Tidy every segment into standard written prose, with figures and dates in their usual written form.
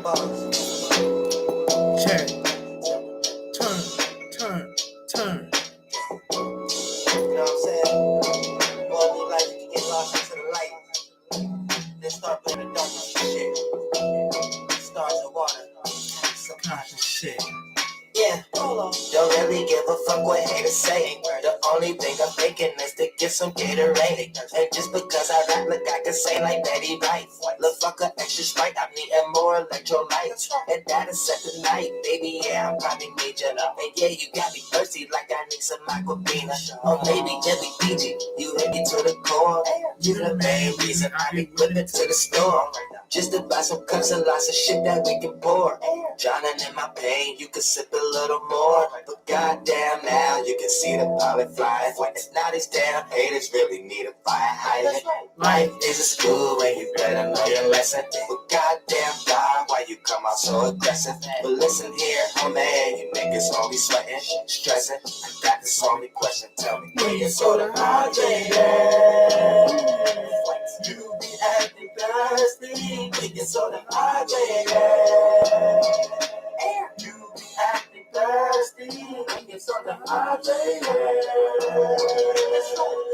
Check. Turn. You know what I'm saying? Boy, new life, you can get lost into the light. Then start putting the darkness and shit. Stars and water. Some kind of shit. Yeah, don't really give a fuck what haters say. The only thing I'm thinking is to get some Gatorade. And just because I rap, look, I can say like Betty White. Look, fuck a extra Sprite, I'm needing more electrolytes. And that'll set the night, baby, yeah, I'm probably major. And yeah, you got me thirsty like I need some aquafina. Or maybe Jelly Fiji, you hit me to the core. You the main reason I be whipping to the store. Just to buy some cups and lots of shit that we can pour. Drowning in my pain, you can sip a little more. But goddamn, now you can see the pilot flying. And now these damn haters really need a fire hydrant. Life is a school and you better know your lesson. But goddamn, God, why you come out so aggressive? But listen here, homie, you niggas only sweating, stressing. I got this only question, tell me, when you soda hydrated? You be acting thirsty, when you soda hydrated. You be acting thirsty, when you soda hydrated.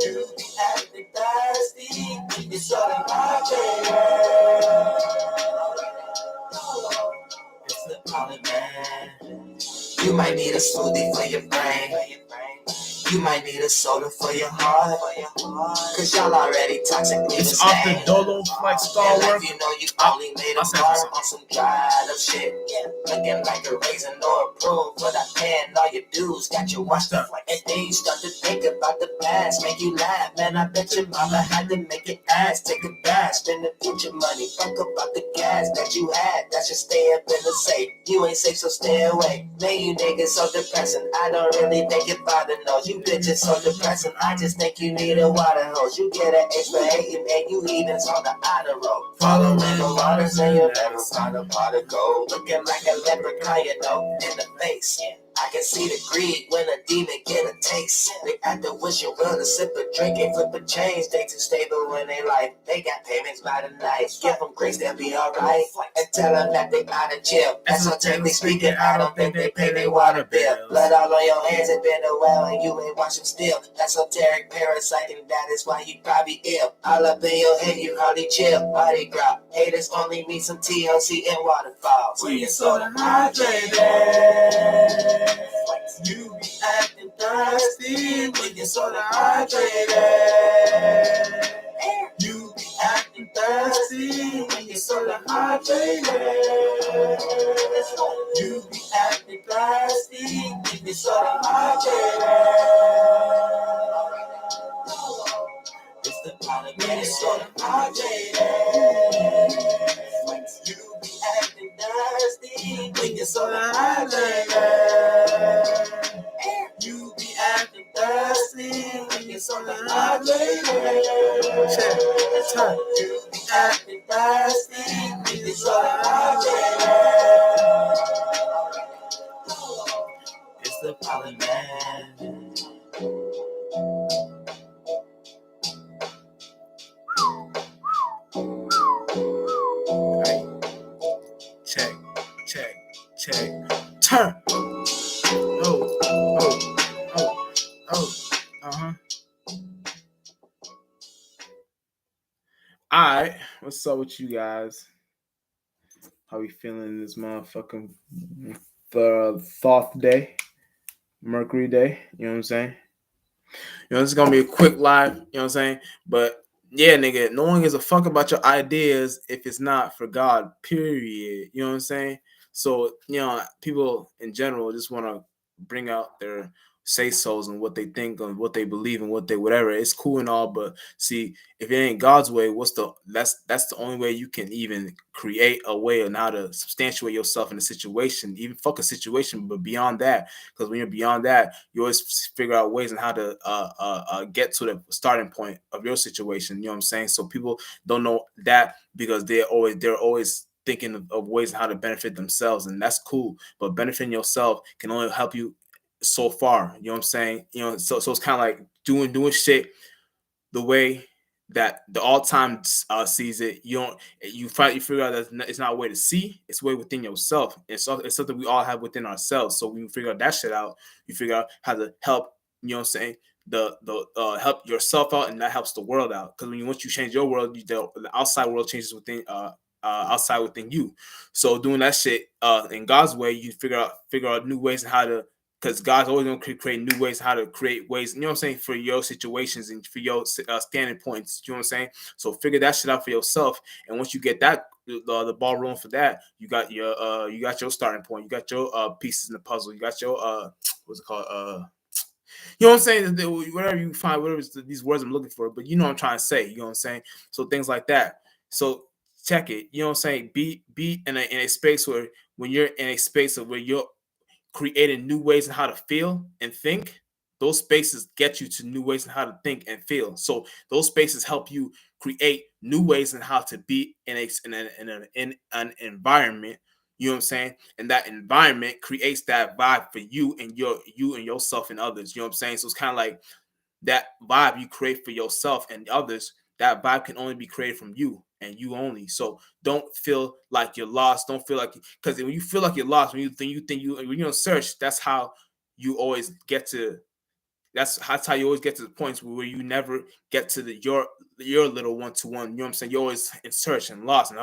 You be acting thirsty, when you soda hydrated. It's the polymer. You might need a smoothie for your brain. You might need a soda for your heart. Cause y'all already toxically It's off the Dolo like Star Wars. You know you only made a bar on some dried up shit. Looking like a raisin or a prune for that pan. All your dudes got you washed up. And then you start to think about the past. Make you laugh, man. I bet your mama had to make it ass. Take a bath, spend the future money. Fuck about the gas that you had. That should stay up in the safe. You ain't safe, so stay away. Man, you niggas so depressing. I don't really think your father knows. You bitches so depressing. I just think you need a water hose. You get an H for hating and you heathens on the outer road. Following the waters and you'll never find a pot of gold. Looking like a leprechaun, you know, in the face. I can see the greed when a demon get a taste. They act to wish you will to sip a drink and flip a change. They too stable in their life. They got payments by the night. Give them grace, they'll be alright. And tell them that they out of jail. Esoterically speaking, I don't think they pay their water bill. Blood all on your hands and been a well and you ain't wash them still. Esoteric parasite and that is why you probably ill. All up in your head, you hardly chill. Body grab. Haters only need some TLC and waterfalls. When you're soda hydrated. You be acting thirsty when you're soda hydrated. You be acting thirsty when you're soda hydrated. You be acting thirsty when you're soda hydrated. It's the polymer soda hydrated. You be acting thirsty when you're soda hydrated. You be acting thirsty when you're soda hydrated. You be acting thirsty when you're soda hydrated. It's the polymer. Check. Turn. Alright, what's up with you guys? How we feeling this motherfucking Thoth day? Mercury day, you know what I'm saying? You know, this is gonna be a quick live, you know what I'm saying? But yeah, nigga, no one gives a fuck about your ideas if it's not for God, period. You know what I'm saying? So, you know, people in general just want to bring out their say-sos and what they think and what they believe and what they whatever. It's cool and all, but see, if it ain't God's way, that's the only way you can even create a way on how to substantiate yourself in a situation, even fuck a situation, but beyond that, because when you're beyond that, you always figure out ways on how to get to the starting point of your situation. You know what I'm saying? So people don't know that because they're always thinking of ways on how to benefit themselves, and that's cool. But benefiting yourself can only help you so far. You know what I'm saying? You know, so it's kind of like doing shit the way that the all time sees it. You figure out that it's not a way to see. It's a way within yourself. It's something we all have within ourselves. So when you figure out that shit out, you figure out how to help. You know what I'm saying? The help yourself out, and that helps the world out. Because once you change your world, the outside world changes within outside within you. So doing that shit in God's way, you figure out new ways on how to, because God's always going to create new ways how to create ways, you know what I'm saying, for your situations and for your standing points. You know what I'm saying? So figure that shit out for yourself. And once you get that the ball rolling for that, you got your starting point. You got your pieces in the puzzle. You got your what's it called? You know what I'm saying? Whatever you find, these words I'm looking for, but you know what I'm trying to say. You know what I'm saying? So things like that. So check it. You know what I'm saying? Be in a space where, when you're in a space of where you're creating new ways on how to feel and think, those spaces get you to new ways on how to think and feel. So those spaces help you create new ways on how to be in an environment. You know what I'm saying? And that environment creates that vibe for you and yourself and others. You know what I'm saying? So it's kind of like that vibe you create for yourself and others. That vibe can only be created from you and you only. So don't feel like you're lost. Don't feel like, because when you feel like you're lost, when you're in search, that's how you always get to that's how you always get to the points where you never get to your little one-to-one. You know what I'm saying? You're always in search and lost, and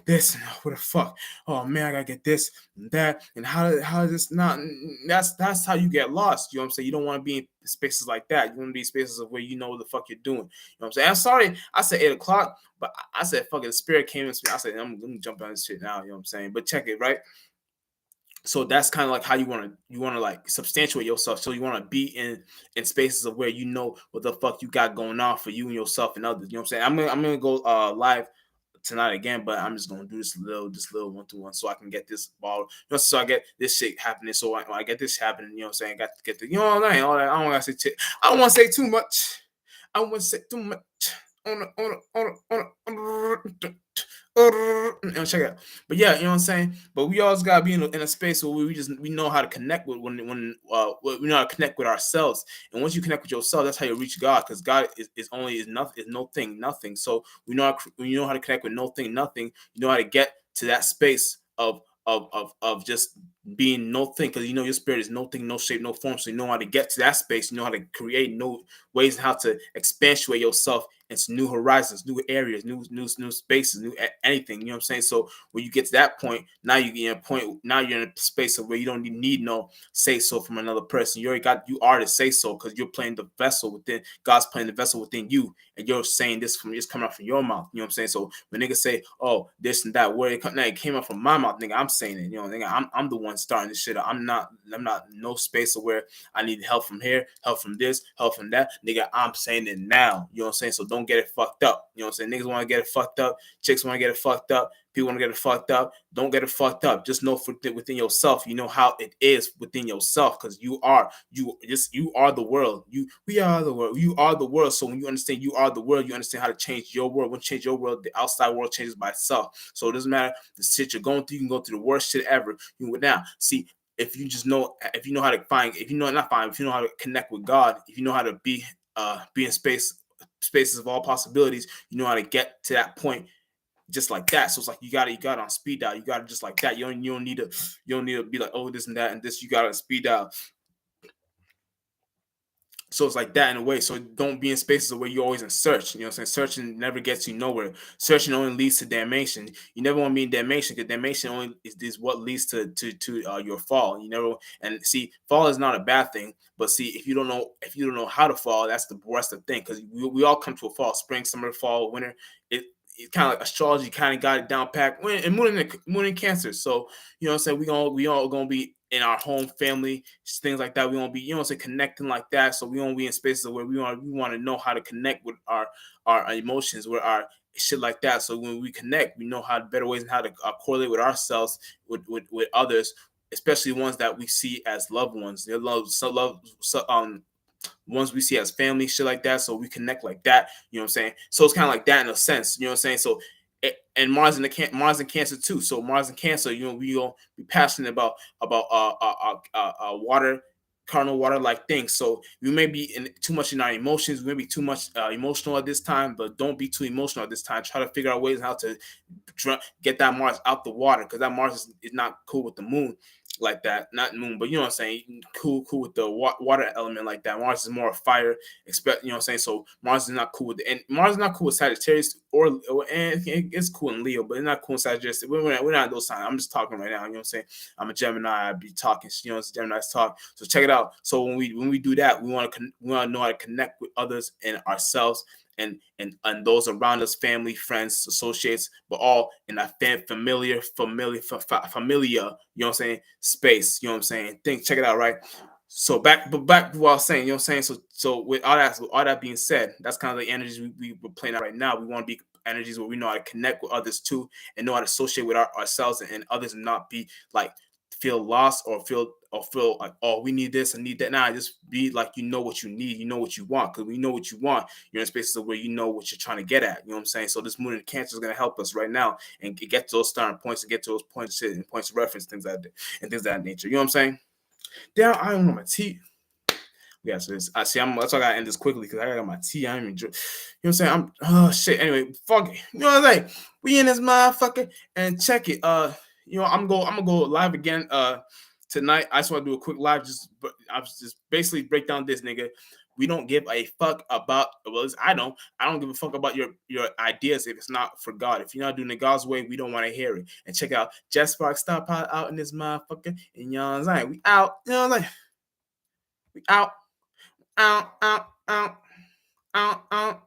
this and what the fuck. Oh man, I gotta get this and that, and how is this not? That's how you get lost. You know what I'm saying? You don't want to be in spaces like that. You want to be in spaces of where you know what the fuck you're doing. You know what I'm saying? I'm sorry, I said 8 o'clock, but I said fucking the spirit came in. I said I'm gonna jump on this shit now. You know what I'm saying? But check it, right? So that's kind of like how you want to like substantiate yourself. So you want to be in spaces of where you know what the fuck you got going on for you and yourself and others. You know what I'm saying? I'm gonna go live tonight again, but I'm just gonna do this little 1-to-1 so I can get this ball. You know, so I get this shit happening. So when I get this happening, you know what I'm saying? I got to get the, you know what I'm saying? All that. I don't want to say I don't want to say too much. I don't want to say too much. Check it out. But yeah, you know what I'm saying. But we always gotta be in a space where we know how to connect with we know how to connect with ourselves. And once you connect with yourself, that's how you reach God. Because God is nothing, is nothing. So when you know how to connect with nothing. You know how to get to that space of just being nothing, because you know your spirit is nothing, no shape, no form. So you know how to get to that space. You know how to create new ways, and how to expatiate yourself into new horizons, new areas, new spaces, new anything. You know what I'm saying? So when you get to that point, now you're in a space of where you don't need no say so from another person. You are to say so, because you're playing the vessel within God's playing the vessel within you, and you're saying this from just coming out from your mouth. You know what I'm saying? So when niggas say, oh, this and that, where it came out from my mouth, nigga, I'm saying it. You know, nigga, I'm the one starting this shit. I'm not no space of where I need help from here, help from this, help from that. Nigga, I'm saying it now. You know what I'm saying? So don't get it fucked up. You know what I'm saying? Niggas want to get it fucked up. Chicks want to get it fucked up. People want to get it fucked up. Don't get it fucked up. Just know within yourself. You know how it is within yourself, because you are the world. We are the world. You are the world. So when you understand you are the world, you understand how to change your world. When you change your world, the outside world changes by itself. So it doesn't matter the shit you're going through. You can go through the worst shit ever. Now see, if you know how to find, if you know not find, if you know how to connect with God, if you know how to be in spaces of all possibilities, you know how to get to that point just like that. So it's like you got it on speed dial. You got it just like that. You don't need to be like, oh, this and that and this. You got it speed dial. So it's like that in a way. So don't be in spaces where you're always in search. You know what I'm saying? Searching never gets you nowhere. Searching only leads to damnation. You never want to be in damnation, because damnation only is what leads to your fall. You never, and see, fall is not a bad thing. But see, if you don't know how to fall, that's the thing. Because we all come to a fall: spring, summer, fall, winter. It's kind of like astrology kind of got it down packed. And moon in Cancer. So you know what I'm saying? We all gonna be in our home, family, things like that. We won't be, you know what I'm saying, connecting like that. So we won't be in spaces where we want to know how to connect with our emotions, with our shit like that. So when we connect, we know how better ways and how to correlate with ourselves, with others, especially ones that we see as loved ones. They ones we see as family, shit like that. So we connect like that. You know what I'm saying? So it's kind of like that in a sense. You know what I'm saying? So and Mars and Cancer too. So Mars and Cancer, you know, we gonna be passionate about water, carnal water like things. So we may be too much in our emotions. We may be too much emotional at this time, but don't be too emotional at this time. Try to figure out ways how to get that Mars out the water, because that Mars is not cool with the moon like that. Not moon, but you know what I'm saying. Cool with the water element like that. Mars is more fire. You know what I'm saying. So Mars is not cool with and Mars is not cool with Sagittarius or and it's cool in Leo, but it's not cool in Sagittarius. We're not those signs. I'm just talking right now. You know what I'm saying. I'm a Gemini. I be talking. You know, it's Gemini's talk. So check it out. So when we do that, we want to know how to connect with others and ourselves and those around us, family, friends, associates, but all in a familiar, you know what I'm saying, space, you know what I'm saying. Check it out, right? So back to what I was saying, you know what I'm saying. So with all that being said, that's kind of the energies we're playing out right now. We want to be energies where we know how to connect with others too, and know how to associate with ourselves and others, and not be like feel lost or feel like, oh, we need this and need that. Nah, just be like, you know what you need, you know what you want, because we know what you want. You're in spaces where you know what you're trying to get at. You know what I'm saying? So this moon in Cancer is going to help us right now and get to those starting points and get to those points and points of reference, things like that, and things of that nature. You know what I'm saying? Damn, I don't know my tea. Yeah, so this, I see. That's why I gotta end this quickly because I got my tea. I ain't even drink. You know what I'm saying? Oh shit. Anyway, fuck it. You know what I'm saying? We in this motherfucker and check it. You know, I'm gonna go live again. Tonight. I just want to do a quick live. I was just basically break down this nigga. We don't give a fuck about. Well, I don't. I don't give a fuck about your ideas if it's not for God. If you're not doing it God's way, we don't want to hear it. And check out Jet Spark Stop out in this motherfucker. And you know what I'm saying? We out. You know what I'm saying? We out. Out.